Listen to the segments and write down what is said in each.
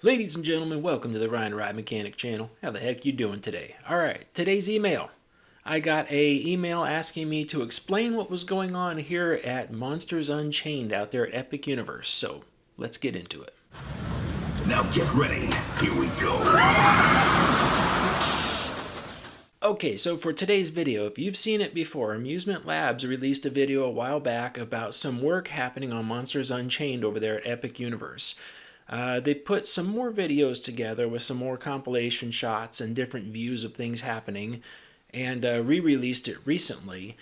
Ladies and gentlemen, welcome to the Ryan Ride Mechanic channel. How the heck you doing today? Alright, today's email. I got a email asking me to explain what was going on here at Monsters Unchained out there at Epic Universe, so let's get into it. Now get ready. Here we go. Okay, so for today's video, if you've seen it before, Amusement Labs released a video a while back about some work happening on Monsters Unchained over there at Epic Universe. They put some more videos together with some more compilation shots and different views of things happening, and re-released it recently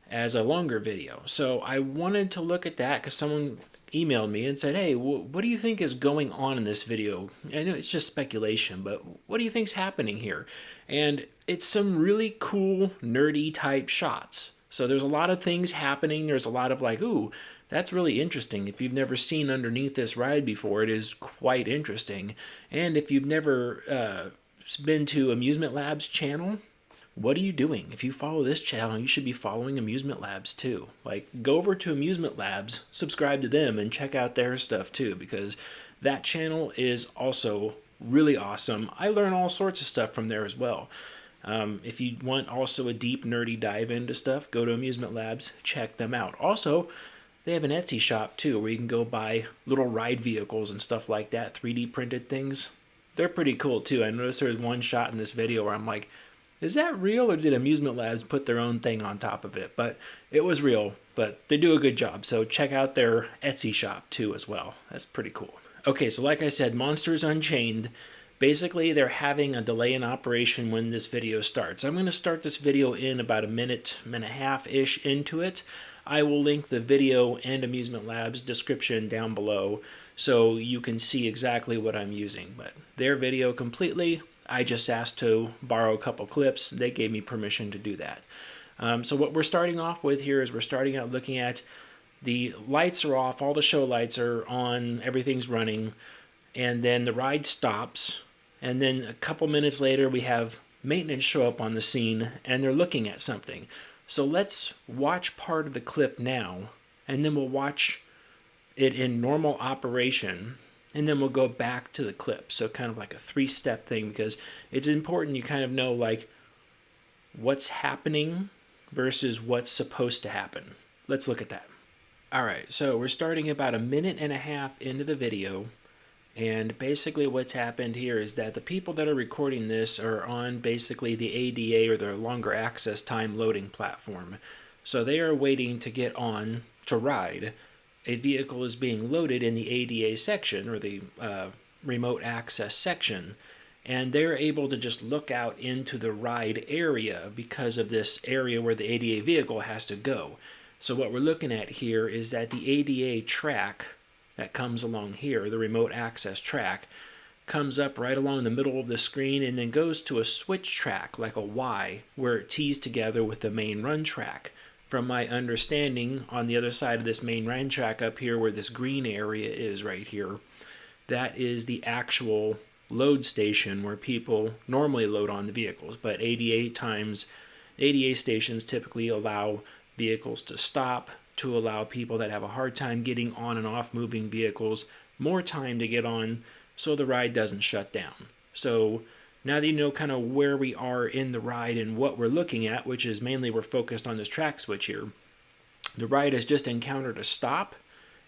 as a longer video. So I wanted to look at that because someone emailed me and said, hey, what do you think is going on in this video? I know it's just speculation, but what do you think's happening here? And it's some really cool, nerdy type shots. So there's a lot of things happening. There's a lot of like, ooh, that's really interesting. If you've never seen underneath this ride before, it is quite interesting. And if you've never been to Amusement Labs channel, what are you doing? If you follow this channel, you should be following Amusement Labs too. Like, go over to Amusement Labs, subscribe to them, and check out their stuff too, because that channel is also really awesome. I learn all sorts of stuff from there as well. If you want also a deep, nerdy dive into stuff, go to Amusement Labs, check them out. Also, they have an Etsy shop too, where you can go buy little ride vehicles and stuff like that, 3D printed things. They're pretty cool too. I noticed there was one shot in this video where I'm like, is that real, or did Amusement Labs put their own thing on top of it? But it was real, but they do a good job. So check out their Etsy shop too as well. That's pretty cool. Okay, so like I said, Monsters Unchained, basically they're having a delay in operation when this video starts. I'm going to start this video in about a minute and a half-ish into it. I will link the video and Amusement Labs description down below so you can see exactly what I'm using. But their video completely, I just asked to borrow a couple clips. They gave me permission to do that. So what we're starting off with here is we're starting out looking at the lights are off, all the show lights are on, everything's running, and then the ride stops, and then a couple minutes later we have maintenance show up on the scene and they're looking at something. So let's watch part of the clip now, and then we'll watch it in normal operation, and then we'll go back to the clip. So kind of like a three-step thing, because it's important you kind of know like what's happening versus what's supposed to happen. Let's look at that. All right, so we're starting about a minute and a half into the video, and basically what's happened here is that the people that are recording this are on basically the ADA, or the longer access time loading platform. So they are waiting to get on to ride. A vehicle is being loaded in the ADA section, or the remote access section, and they're able to just look out into the ride area because of this area where the ADA vehicle has to go. So what we're looking at here is that the ADA track that comes along here, the remote access track, comes up right along the middle of the screen and then goes to a switch track like a Y, where it tees together with the main run track. From my understanding, on the other side of this main run track up here where this green area is right here, that is the actual load station where people normally load on the vehicles. But ADA stations typically allow vehicles to stop, to allow people that have a hard time getting on and off moving vehicles more time to get on so the ride doesn't shut down. So now that you know kind of where we are in the ride and what we're looking at, which is mainly we're focused on this track switch here, the ride has just encountered a stop,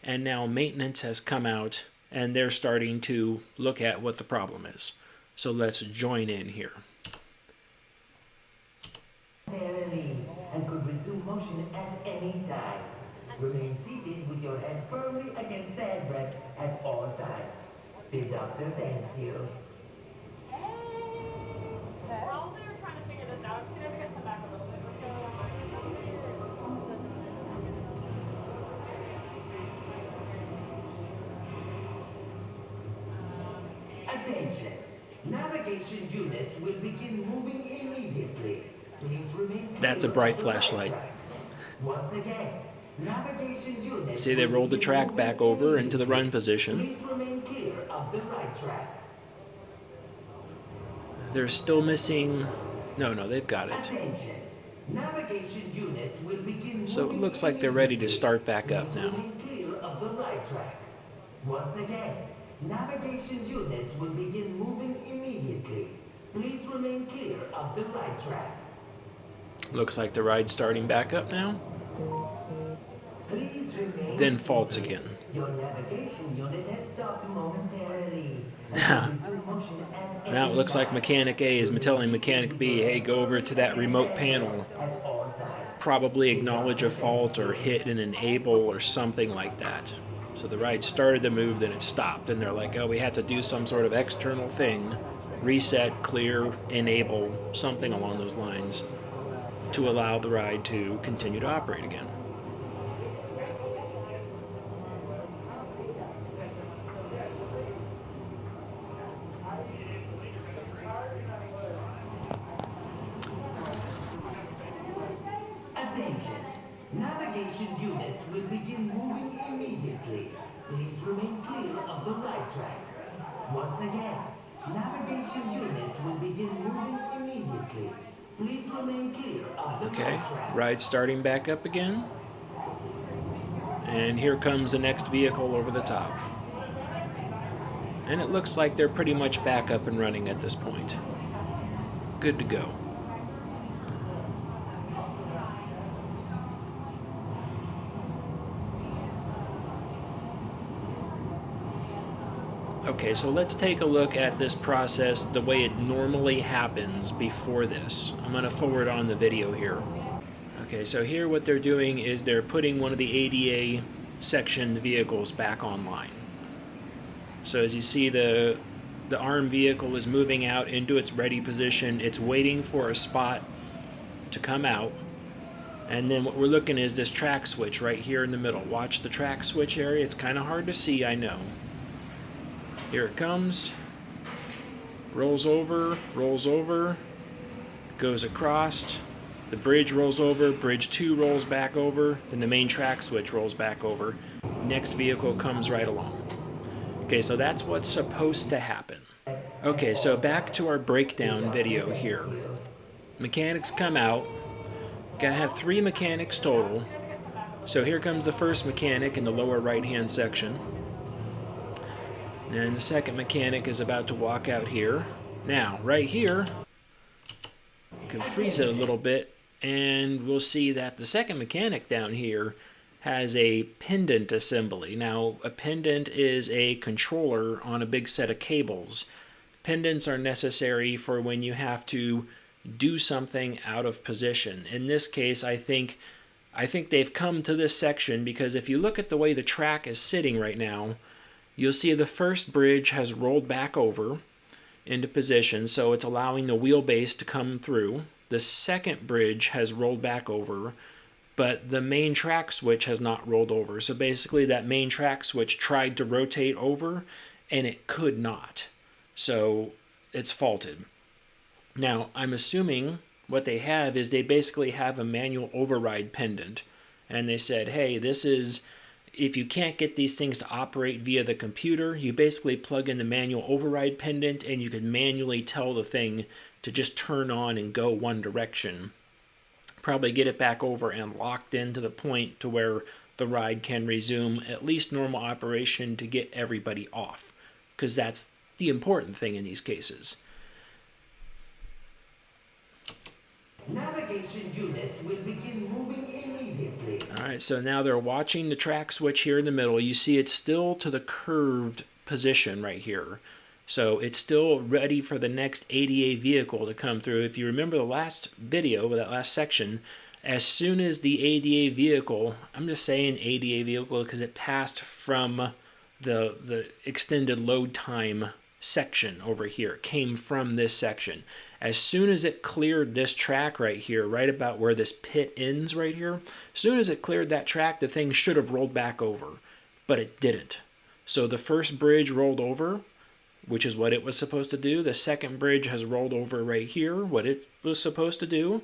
and now maintenance has come out and they're starting to look at what the problem is. So let's join in here. And could resume motion at any time. Remain seated with your head firmly against the headrest at all times. The doctor thanks you. We're all there trying to figure this out. Can everybody come back a little bit? Attention! Navigation units will begin moving immediately. Please remain clear. That's a bright of the flashlight. right track. Once again, navigation units See, they will rolled the begin track moving back over into the run immediately. position. Please remain clear of the right track. They're still missing... No, they've got it. Attention. Navigation units will begin So it moving looks like they're ready to immediately. start back up Please now. remain clear of the right track. Once again, Navigation units will begin moving immediately. Please remain clear of the right track. Looks like the ride's starting back up now. Please remain Then faults seated. again. Your navigation unit has stopped momentarily. And will resume motion at Now it any looks like time. Mechanic A is telling Mechanic B, hey, go over to that remote panel, At all times. probably acknowledge a fault or hit and enable or something like that. So the ride started to move, then it stopped, and they're like, oh, we have to do some sort of external thing, reset, clear, enable, something along those lines, to allow the ride to continue to operate again. Attention! Navigation units will begin moving immediately. Please remain clear of the right track. Once again, navigation units will begin moving immediately. Please remain clear of the Okay, right track. ride starting back up again. And here comes the next vehicle over the top. And it looks like they're pretty much back up and running at this point. Good to go. Okay, so let's take a look at this process the way it normally happens before this. I'm going to forward on the video here. Okay, so here what they're doing is they're putting one of the ADA sectioned vehicles back online. So as you see, the arm vehicle is moving out into its ready position. It's waiting for a spot to come out. And then what we're looking is this track switch right here in the middle. Watch the track switch area. It's kind of hard to see, I know. Here it comes, rolls over, goes across, the bridge rolls over, bridge 2 rolls back over, then the main track switch rolls back over. Next vehicle comes right along. Okay, so that's what's supposed to happen. Okay, so back to our breakdown video here. Mechanics come out, gotta have 3 mechanics total. So here comes the first mechanic in the lower right-hand section. And the second mechanic is about to walk out here. Now, right here, you can freeze it a little bit, and we'll see that the second mechanic down here has a pendant assembly. Now, a pendant is a controller on a big set of cables. Pendants are necessary for when you have to do something out of position. In this case, I think they've come to this section because if you look at the way the track is sitting right now, you'll see the first bridge has rolled back over into position, so it's allowing the wheelbase to come through. The second bridge has rolled back over, but the main track switch has not rolled over. So basically that main track switch tried to rotate over, and it could not. So it's faulted. Now, I'm assuming what they have is they basically have a manual override pendant, and they said, hey, this is... if you can't get these things to operate via the computer, you basically plug in the manual override pendant and you can manually tell the thing to just turn on and go one direction. Probably get it back over and locked in to the point to where the ride can resume at least normal operation to get everybody off, because that's the important thing in these cases. Navigation units will begin moving immediately. Alright, so now they're watching the track switch here in the middle. You see it's still to the curved position right here. So it's still ready for the next ADA vehicle to come through. If you remember the last video, that last section, as soon as the ADA vehicle, I'm just saying ADA vehicle because it passed from the extended load time section over here, it came from this section. As soon as it cleared this track right here, right about where this pit ends right here, as soon as it cleared that track, the thing should have rolled back over, but it didn't. So the first bridge rolled over, which is what it was supposed to do. The second bridge has rolled over right here, what it was supposed to do,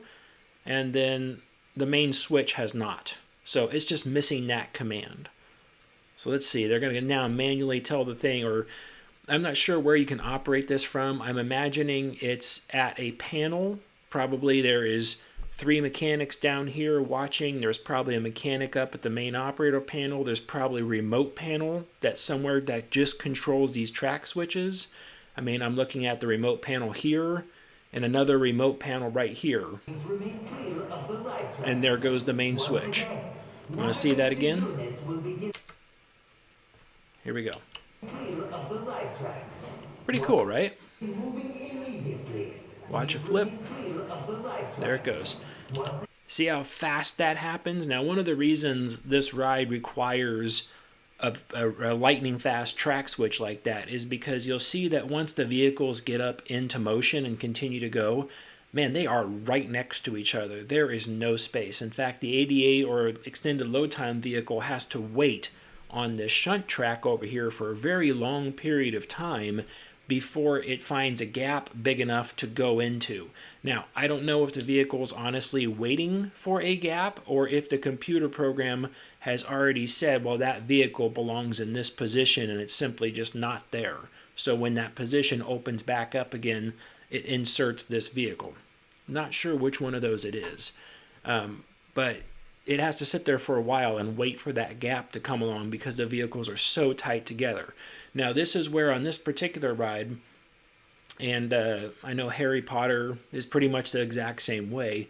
and then the main switch has not. So it's just missing that command. So let's see, they're going to now manually tell the thing, or I'm not sure where you can operate this from. I'm imagining it's at a panel. Probably there is 3 mechanics down here watching. There's probably a mechanic up at the main operator panel. There's probably a remote panel that's somewhere that just controls these track switches. I mean, I'm looking at the remote panel here and another remote panel right here. Remain clear of the right track. And there goes the main Once switch. again, Want to see that again? units will begin Here we go. clear of the right track. Pretty cool, right? Moving immediately. Watch it flip. Clear of the right track. There it goes. Once See how fast that happens? Now, one of the reasons this ride requires a lightning fast track switch like that is because you'll see that once the vehicles get up into motion and continue to go, man, they are right next to each other. There is no space. In fact, the ADA or extended load time vehicle has to wait on this shunt track over here for a very long period of time before it finds a gap big enough to go into. Now, I don't know if the vehicle's honestly waiting for a gap or if the computer program has already said, well, that vehicle belongs in this position and it's simply just not there. So when that position opens back up again, it inserts this vehicle. Not sure which one of those it is, but it has to sit there for a while and wait for that gap to come along because the vehicles are so tight together. Now, this is where on this particular ride, and I know Harry Potter is pretty much the exact same way,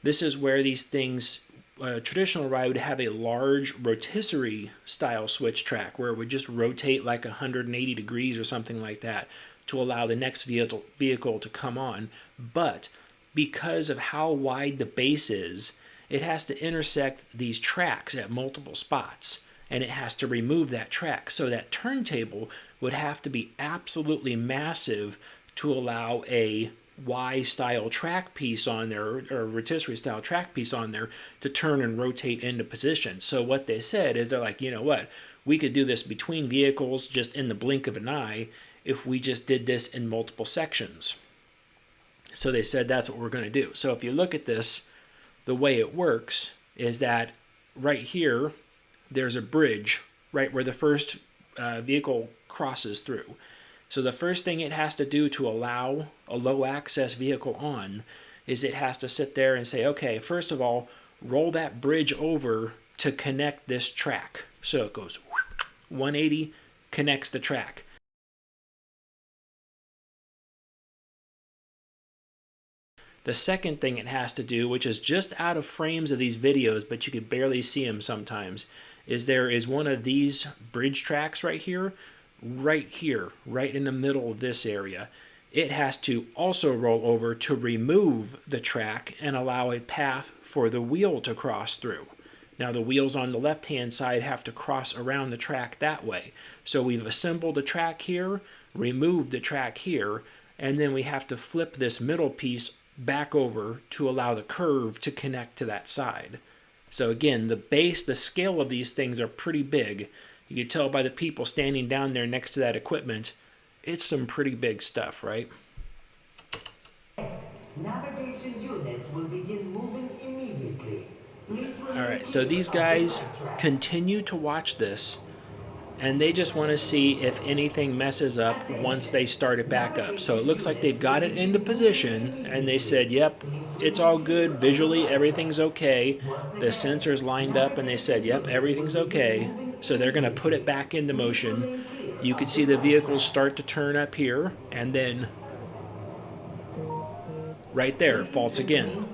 this is where these things, a traditional ride would have a large rotisserie style switch track where it would just rotate like 180 degrees or something like that to allow the next vehicle to come on. But because of how wide the base is, it has to intersect these tracks at multiple spots, and it has to remove that track. So that turntable would have to be absolutely massive to allow a Y-style track piece on there, or rotisserie-style track piece on there, to turn and rotate into position. So what they said is they're like, you know what, we could do this between vehicles just in the blink of an eye if we just did this in multiple sections. So they said that's what we're going to do. So if you look at this, the way it works is that right here, there's a bridge right where the first vehicle crosses through. So the first thing it has to do to allow a low access vehicle on is it has to sit there and say, okay, first of all, roll that bridge over to connect this track. So it goes 180, connects the track. The second thing it has to do, which is just out of frames of these videos, but you could barely see them sometimes, is there is one of these bridge tracks right here, right in the middle of this area. It has to also roll over to remove the track and allow a path for the wheel to cross through. Now the wheels on the left-hand side have to cross around the track that way. So we've assembled the track here, removed the track here, and then we have to flip this middle piece back over to allow the curve to connect to that side. So again, the base, the scale of these things are pretty big. You can tell by the people standing down there next to that equipment, it's some pretty big stuff, right? navigation units will begin moving immediately. Please remain All right, so clear these of the guys right track. continue to watch this, and they just want to see if anything messes up once they start it back up. So it looks like they've got it into position, and they said, yep, it's all good. Visually, everything's okay. The sensors lined up, and they said, yep, everything's okay. So they're going to put it back into motion. You can see the vehicles start to turn up here, and then right there, it faults again.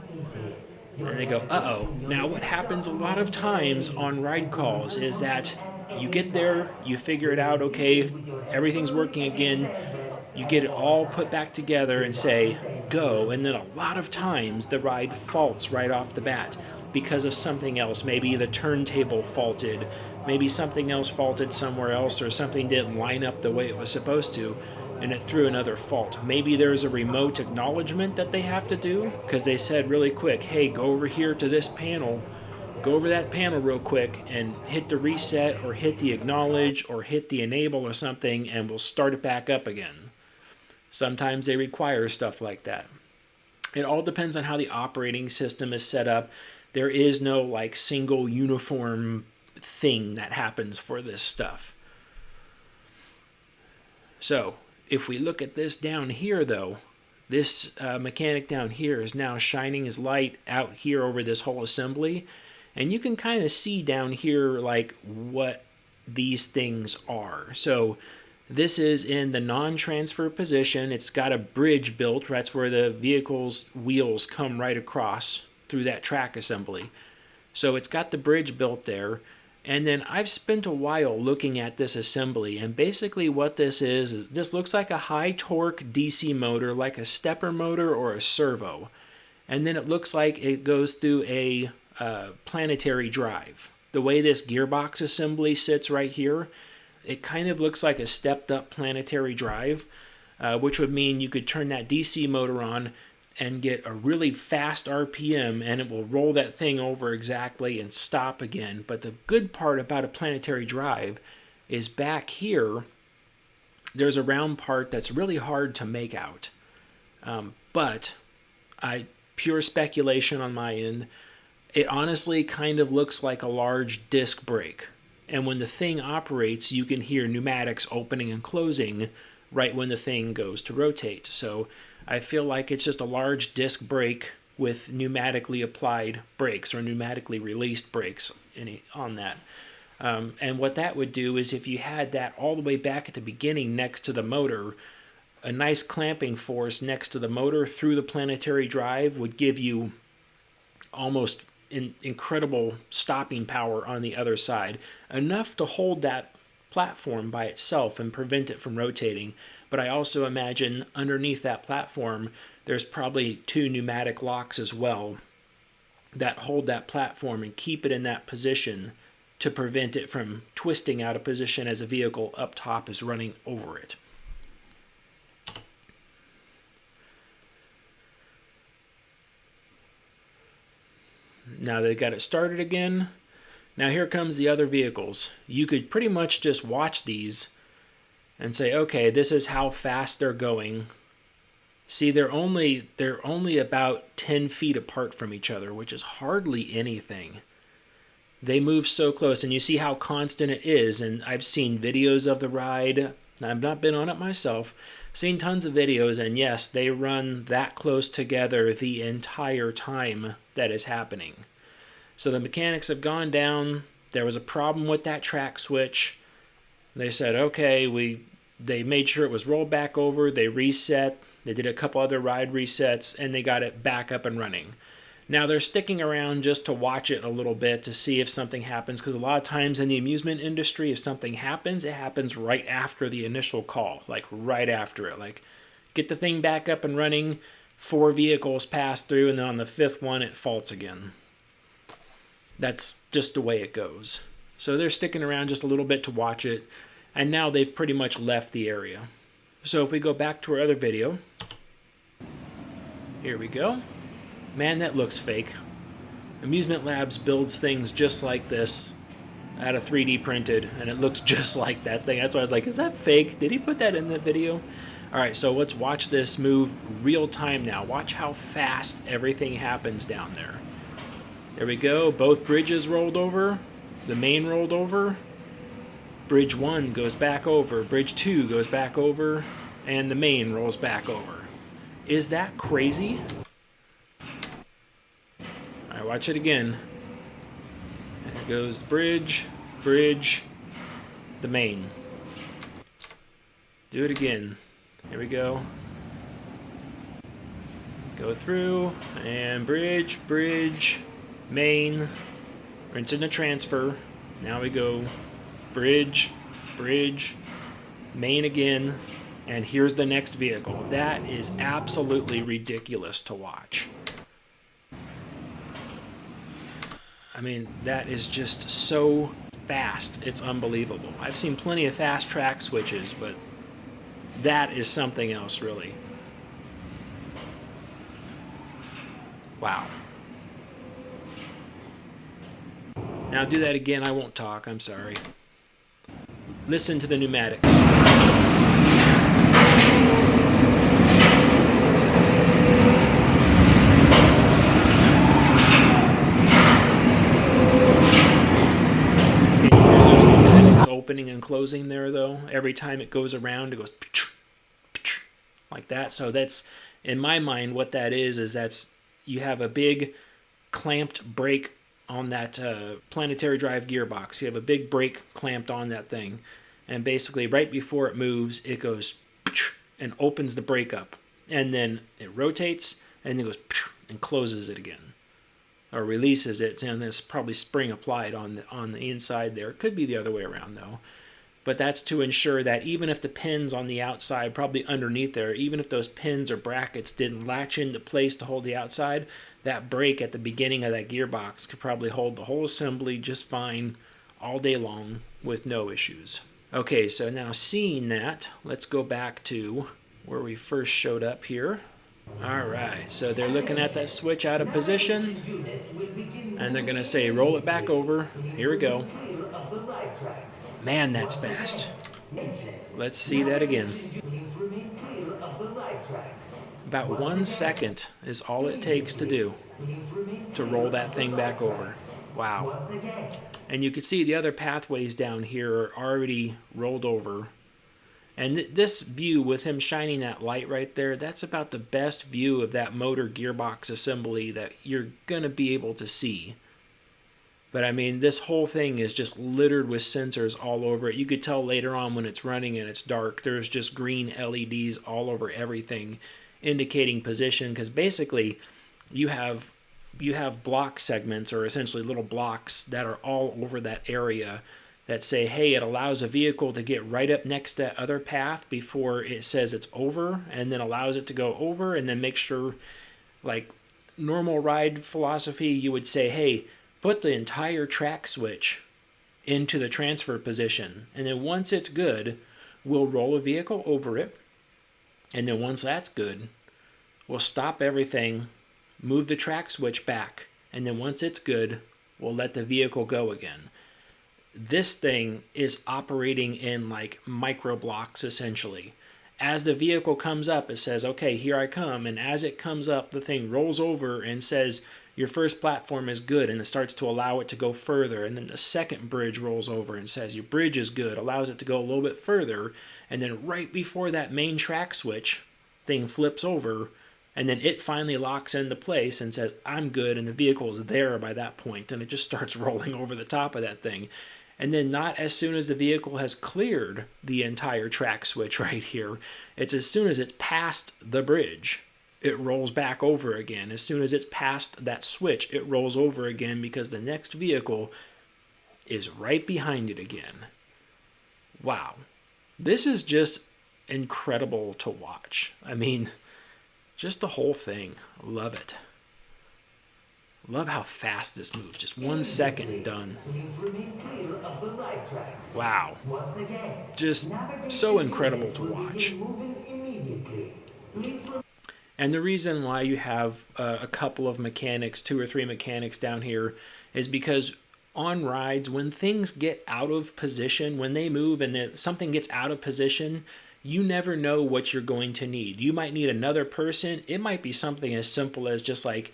And they go, uh-oh. Now what happens a lot of times on ride calls is that you get there, you figure it out, okay, everything's working again, you get it all put back together and say, go, and then a lot of times the ride faults right off the bat because of something else. Maybe the turntable faulted, maybe something else faulted somewhere else, or something didn't line up the way it was supposed to, and it threw another fault. Maybe there's a remote acknowledgement that they have to do, because they said really quick, hey, go over here to this panel, go over that panel real quick and hit the reset or hit the acknowledge or hit the enable or something, and we'll start it back up again. Sometimes they require stuff like that. It all depends on how the operating system is set up. There is no like single uniform thing that happens for this stuff. So if we look at this down here though, this mechanic down here is now shining his light out here over this whole assembly, and you can kind of see down here like what these things are. So this is in the non-transfer position. It's got a bridge built. That's where the vehicle's wheels come right across through that track assembly. So it's got the bridge built there. And then I've spent a while looking at this assembly, and basically what this is this looks like a high torque DC motor, like a stepper motor or a servo. And then it looks like it goes through a planetary drive. The way this gearbox assembly sits right here, it kind of looks like a stepped up planetary drive, which would mean you could turn that DC motor on and get a really fast RPM, and it will roll that thing over exactly and stop again. But the good part about a planetary drive is back here, there's a round part that's really hard to make out. But pure speculation on my end, it honestly kind of looks like a large disc brake. And when the thing operates, you can hear pneumatics opening and closing right when the thing goes to rotate. So I feel like it's just a large disc brake with pneumatically applied brakes or pneumatically released brakes on that. And what that would do is if you had that all the way back at the beginning next to the motor, a nice clamping force next to the motor through the planetary drive would give you almost incredible stopping power on the other side, enough to hold that platform by itself and prevent it from rotating. But I also imagine underneath that platform there's probably 2 pneumatic locks as well that hold that platform and keep it in that position to prevent it from twisting out of position as a vehicle up top is running over it. Now they've got it started again. Now here comes the other vehicles. You could pretty much just watch these and say, okay, this is how fast they're going. See, they're only about 10 feet apart from each other, which is hardly anything. They move so close, and you see how constant it is. And I've seen videos of the ride. I've not been on it myself. Seen tons of videos, and yes, they run that close together the entire time that is happening. So the mechanics have gone down. There was a problem with that track switch. They said, okay, they made sure it was rolled back over. They reset. They did a couple other ride resets, and they got it back up and running. Now they're sticking around just to watch it a little bit to see if something happens, because a lot of times in the amusement industry, if something happens, it happens right after the initial call, like right after it. Like, get the thing back up and running, 4 vehicles pass through, and then on the 5th one, it faults again. That's just the way it goes. So they're sticking around just a little bit to watch it, and now they've pretty much left the area. So if we go back to our other video, here we go. Man, that looks fake. Amusement Labs builds things just like this out of 3D printed, and it looks just like that thing. That's why I was like, is that fake? Did he put that in the video? Alright, so let's watch this move real time now. Watch how fast everything happens down there. There we go. Both bridges rolled over. The main rolled over. Bridge 1 goes back over. Bridge 2 goes back over. And the main rolls back over. Is that crazy? Alright, watch it again. There goes the bridge, the main. Do it again. Here we go. Go through, and bridge, main. Rinse into transfer. Now we go bridge, main again. And here's the next vehicle. That is absolutely ridiculous to watch. I mean, that is just so fast. It's unbelievable. I've seen plenty of fast track switches, but that is something else, really. Wow. Now do that again. I won't talk. I'm sorry. Listen to the pneumatics. Opening and closing there, though. Every time it goes around, it goes like that. So that's In my mind, what that is that's you have a big clamped brake on that planetary drive gearbox. You have a big brake clamped on that thing, and basically right before it moves, it goes and opens the brake up, and then it rotates and then goes and closes it again, or releases it, and it's probably spring applied on the inside there. It could be the other way around though. But that's to ensure that even if the pins on the outside, probably underneath there, even if those pins or brackets didn't latch into place to hold the outside, that brake at the beginning of that gearbox could probably hold the whole assembly just fine all day long with no issues. Okay, so now seeing that, let's go back to where we first showed up here. All right, so they're looking at that switch out of position, and they're going to say, roll it back over. Here we go. Man, that's fast. Let's see that again. About 1 second is all it takes to do to roll that thing back over. Wow. And you can see the other pathways down here are already rolled over. And this view with him shining that light right there, that's about the best view of that motor gearbox assembly that you're going to be able to see. But I mean, this whole thing is just littered with sensors all over it. You could tell later on when it's running and it's dark, there's just green LEDs all over everything indicating position, because basically you have block segments, or essentially little blocks that are all over that area that say, hey, it allows a vehicle to get right up next to that other path before it says it's over, and then allows it to go over, and then make sure, like normal ride philosophy, you would say, hey, put the entire track switch into the transfer position, and then once it's good, we'll roll a vehicle over it, and then once that's good, we'll stop everything, move the track switch back, and then once it's good, we'll let the vehicle go again. This thing is operating in like micro blocks essentially. As the vehicle comes up, it says, okay, here I come, and as it comes up, the thing rolls over and says, your first platform is good, and it starts to allow it to go further, and then the second bridge rolls over and says your bridge is good, allows it to go a little bit further, and then right before that main track switch thing flips over, and then it finally locks into place and says I'm good, and the vehicle is there by that point, and it just starts rolling over the top of that thing. And then not as soon as the vehicle has cleared the entire track switch right here, it's as soon as it's past the bridge, it rolls back over again. As soon as it's past that switch, it rolls over again because the next vehicle is right behind it again. Wow. This is just incredible to watch. I mean, just the whole thing. Love it. Love how fast this moves. Just 1 second done. Wow. Just so incredible to watch. And the reason why you have a couple of mechanics, 2 or 3 mechanics down here, is because on rides, when things get out of position, when they move and something gets out of position, you never know what you're going to need. You might need another person. It might be something as simple as just like,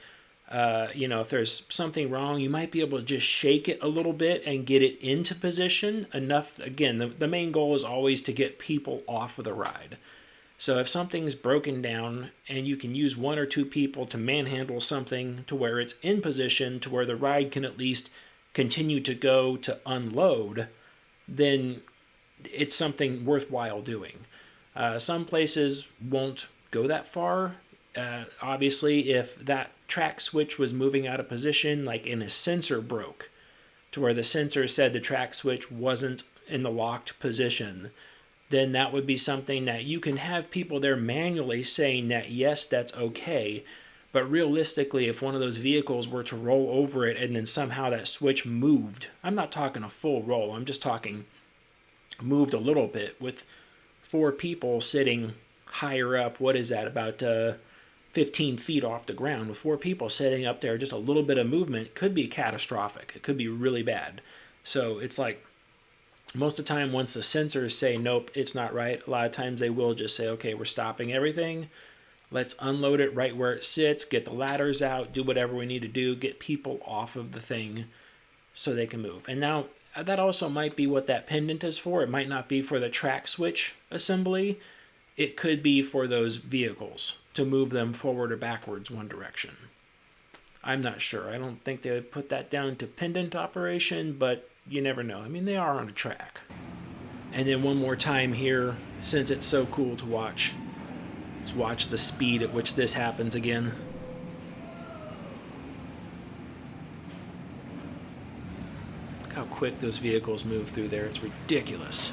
if there's something wrong, you might be able to just shake it a little bit and get it into position enough. Again, the main goal is always to get people off of the ride. So if something's broken down and you can use 1 or 2 people to manhandle something to where it's in position to where the ride can at least continue to go to unload, then it's something worthwhile doing. Some places won't go that far. Obviously, if that track switch was moving out of position, like in a sensor broke, to where the sensor said the track switch wasn't in the locked position, then that would be something that you can have people there manually saying that, yes, that's okay. But realistically, if one of those vehicles were to roll over it and then somehow that switch moved, I'm not talking a full roll, I'm just talking moved a little bit with 4 people sitting higher up, what is that, about 15 feet off the ground, with 4 people sitting up there, just a little bit of movement could be catastrophic. It could be really bad. So it's like, most of the time, once the sensors say, nope, it's not right, a lot of times they will just say, okay, we're stopping everything. Let's unload it right where it sits, get the ladders out, do whatever we need to do, get people off of the thing so they can move. And now, that also might be what that pendant is for. It might not be for the track switch assembly. it could be for those vehicles to move them forward or backwards one direction. I'm not sure. I don't think they would put that down to pendant operation, but you never know. I mean, they are on a track. And then one more time here, since it's so cool to watch, let's watch the speed at which this happens again. Look how quick those vehicles move through there. It's ridiculous.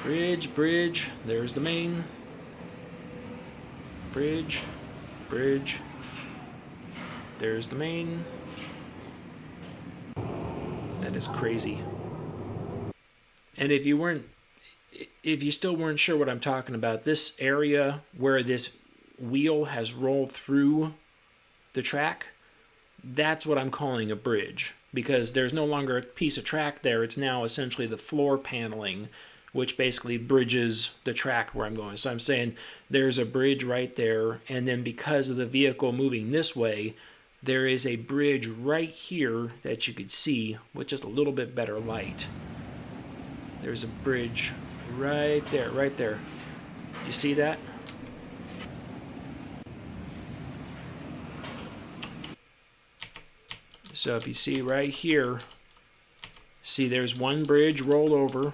Bridge, bridge. There's the main. Bridge, bridge. There's the main. That is crazy. And if you still weren't sure what I'm talking about, this area where this wheel has rolled through the track, that's what I'm calling a bridge, because there's no longer a piece of track there. It's now essentially the floor paneling, which basically bridges the track where I'm going. So I'm saying there's a bridge right there, and then because of the vehicle moving this way, there is a bridge right here that you could see with just a little bit better light. There's a bridge right there, right there. You see that? So if you see right here, see there's one bridge rolled over.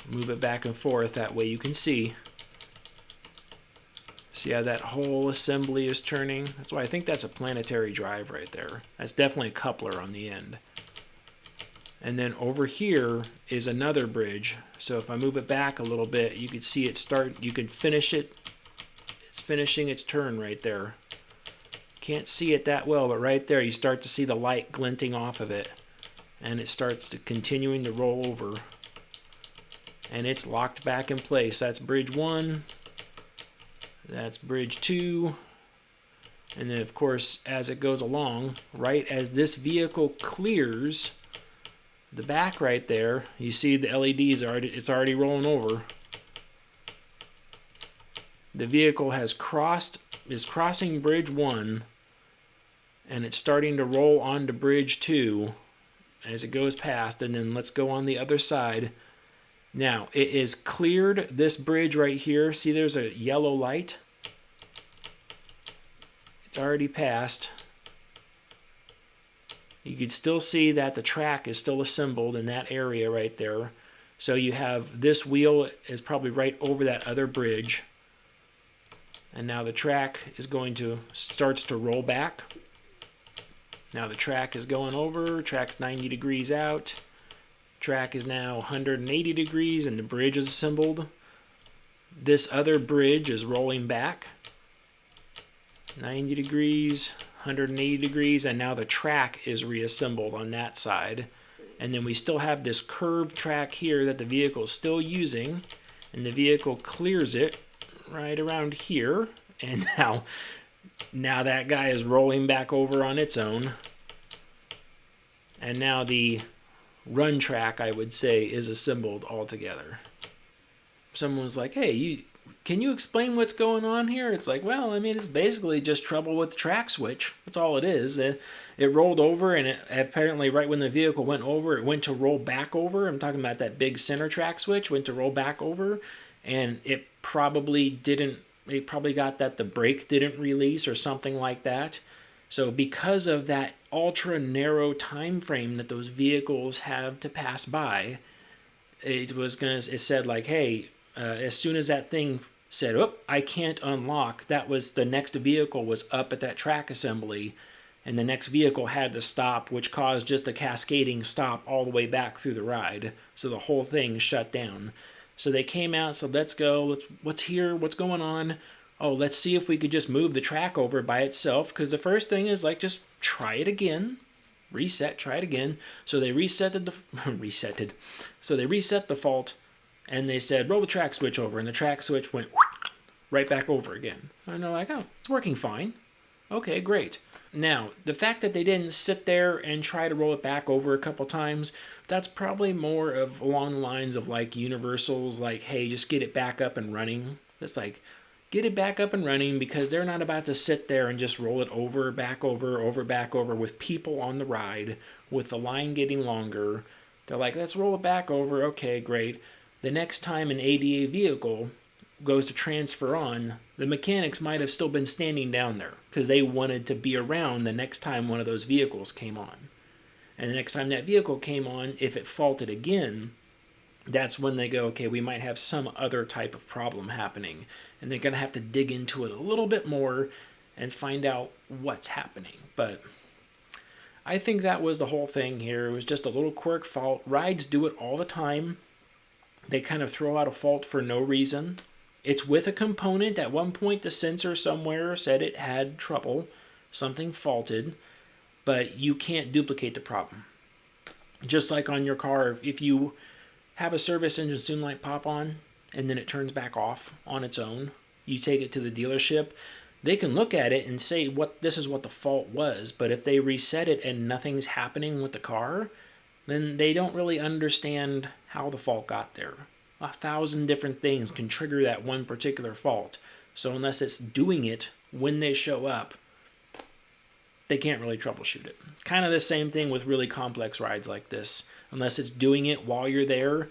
Move it back and forth, that way you can see. See how that whole assembly is turning? That's why I think that's a planetary drive right there. That's definitely a coupler on the end. And then over here is another bridge. So if I move it back a little bit, you can see it start, you can finish it. It's finishing its turn right there. Can't see it that well, but right there you start to see the light glinting off of it. And it starts to continuing to roll over. And it's locked back in place. That's bridge 1. That's bridge 2. And then of course, as it goes along, right as this vehicle clears the back right there, you see the LEDs it's already rolling over. The vehicle is crossing bridge 1, and it's starting to roll onto bridge 2 as it goes past. And then let's go on the other side. Now, it is cleared this bridge right here. See, there's a yellow light. It's already passed. You can still see that the track is still assembled in that area right there. So you have this wheel is probably right over that other bridge. And now the track is starts to roll back. Now the track is going over, track's 90 degrees out. Track is now 180 degrees and the bridge is assembled. This other bridge is rolling back 90 degrees, 180 degrees, and now the track is reassembled on that side. And then we still have this curved track here that the vehicle is still using, and the vehicle clears it right around here. And now that guy is rolling back over on its own. And now the run track, I would say, is assembled all together. Someone was like, hey, can you explain what's going on here? It's like, well, I mean, it's basically just trouble with the track switch. That's all it is. It rolled over, and apparently right when the vehicle went over, it went to roll back over. I'm talking about that big center track switch, went to roll back over, and it probably got that the brake didn't release or something like that. So because of that ultra narrow time frame that those vehicles have to pass by, it said like, hey, as soon as that thing said, "Oh, I can't unlock," that was the next vehicle was up at that track assembly, and the next vehicle had to stop, which caused just a cascading stop all the way back through the ride. So the whole thing shut down. So they came out, said, let's go, what's here, what's going on? Oh, let's see if we could just move the track over by itself, because the first thing is like, just try it again. Reset, try it again. So they reset the fault, and they said, roll the track switch over, and the track switch went right back over again. And they're like, oh, it's working fine. Okay, great. Now, the fact that they didn't sit there and try to roll it back over a couple times, that's probably more of along the lines of like Universal's like, hey, just get it back up and running. That's like, get it back up and running, because they're not about to sit there and just roll it over, back over, back over with people on the ride, with the line getting longer. They're like, let's roll it back over. Okay, great. the next time an ADA vehicle goes to transfer on, the mechanics might have still been standing down there because they wanted to be around the next time one of those vehicles came on. And the next time that vehicle came on, if it faulted again, that's when they go, okay, we might have some other type of problem happening. And they're going to have to dig into it a little bit more and find out what's happening. But I think that was the whole thing here. It was just a little quirk fault. Rides do it all the time. They kind of throw out a fault for no reason. It's with a component. At one point, the sensor somewhere said it had trouble. Something faulted. But you can't duplicate the problem. Just like on your car, if you have a service engine soon light pop on and then it turns back off on its own, you take it to the dealership, they can look at it and say this is what the fault was, but if they reset it and nothing's happening with the car, then they don't really understand how the fault got there. 1,000 different things can trigger that one particular fault. So unless it's doing it when they show up, they can't really troubleshoot it. Kind of the same thing with really complex rides like this. Unless it's doing it while you're there,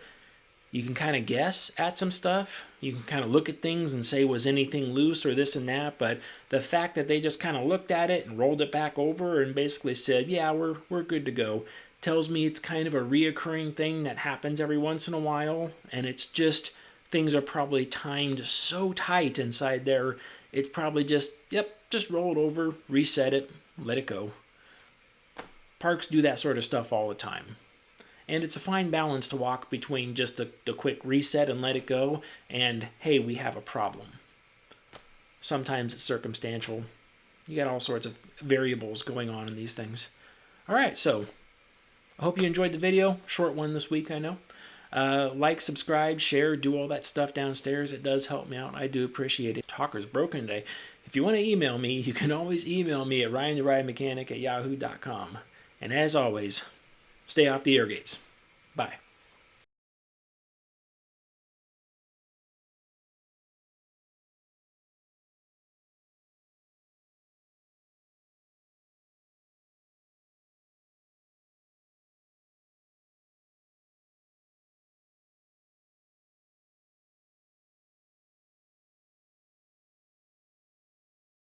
you can kind of guess at some stuff. You can kind of look at things and say, was anything loose or this and that? But the fact that they just kind of looked at it and rolled it back over and basically said, yeah, we're good to go, tells me it's kind of a reoccurring thing that happens every once in a while. And it's just, things are probably timed so tight inside there, it's probably just, just roll it over, reset it, let it go. Parks do that sort of stuff all the time. And it's a fine balance to walk between just the quick reset and let it go and, hey, we have a problem. Sometimes it's circumstantial. You got all sorts of variables going on in these things. All right, so I hope you enjoyed the video. Short one this week, I know. Like, subscribe, share, do all that stuff downstairs. It does help me out. I do appreciate it. Talker's broken today. If you want to email me, you can always email me at ryantheridermechanic@yahoo.com. And as always, stay off the air gates. Bye.